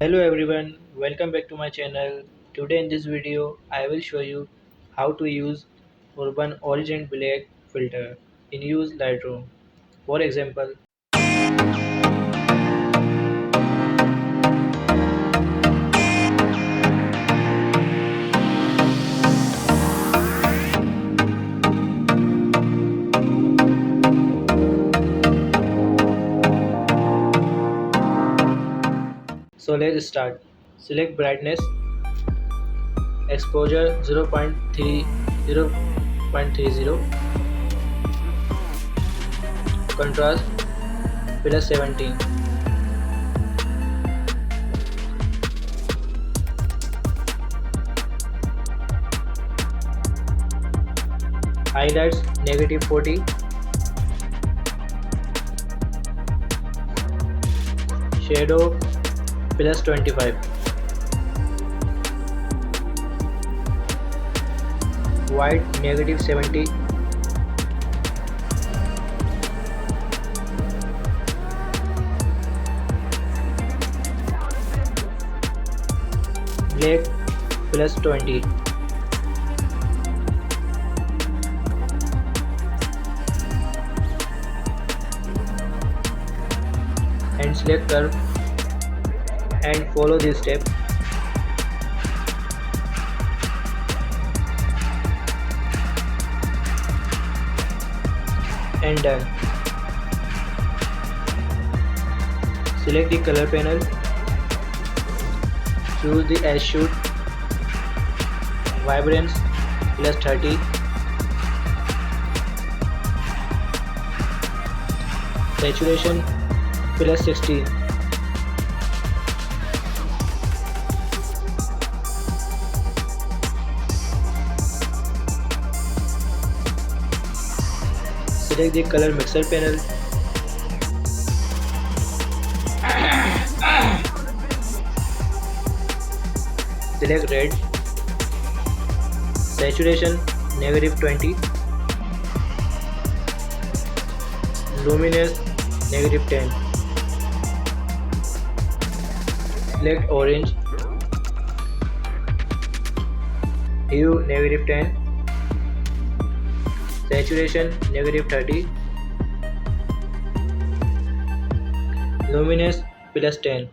Hello everyone, welcome back to my channel. Today in this video, I will show you how to use Urban Orange and Black filter in use Lightroom. For example, so let's start. Select brightness, exposure 0.30, contrast plus 17, highlights negative 40, shadow plus 25, white negative 70, black plus 20, and select curve and follow this step and done. Select the color panel, choose the as shoot, vibrance plus 30, saturation plus 60, select the color mixer panel, select red, saturation negative 20, luminance negative 10, select orange, hue negative 10, saturation negative 30, luminance plus 10,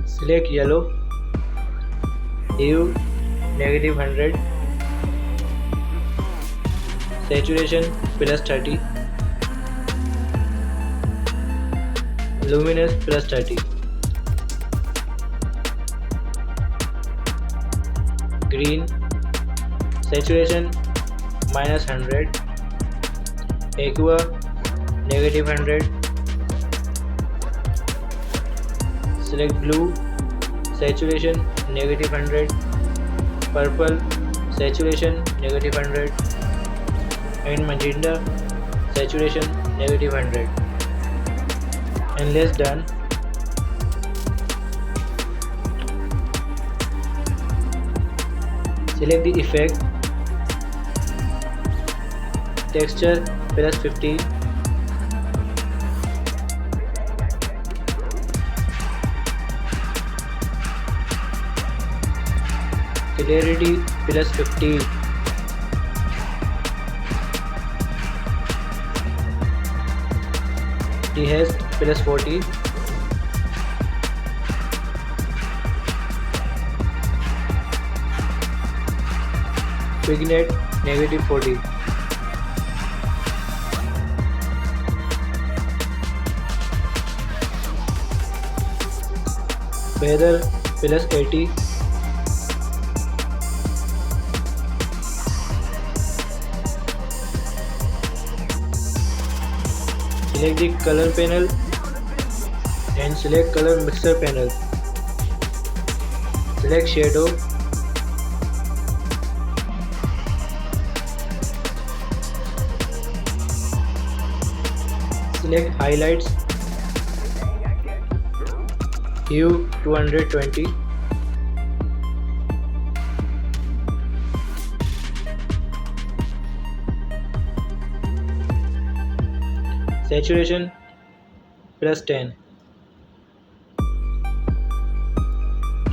select yellow, hue negative 100, saturation plus 30, luminance plus 30, green, saturation minus 100, aqua negative 100, select blue, saturation negative 100, purple, saturation negative 100, and magenta, saturation negative 100, and less done. Select the effect, texture plus 50, clarity plus 50, dehaze plus 40, vignette negative 40, feather plus 80, select the color panel and select color mixer panel, select shadow, select highlights, hue 220, saturation plus 10,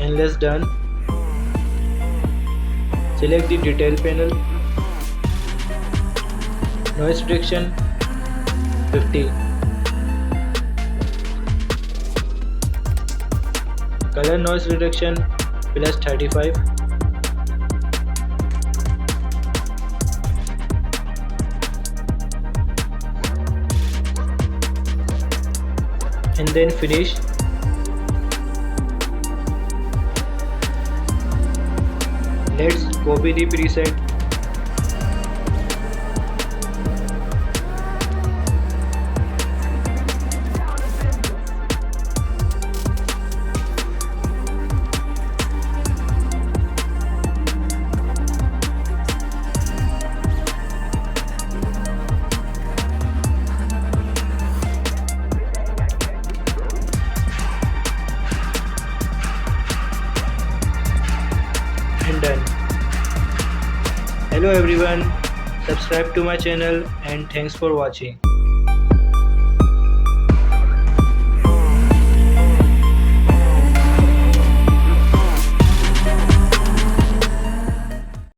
and less done. Select the detail panel. Noise reduction 50. Color noise reduction plus 35. And then finish. Let's copy the preset. And done. Hello everyone, subscribe to my channel and thanks for watching.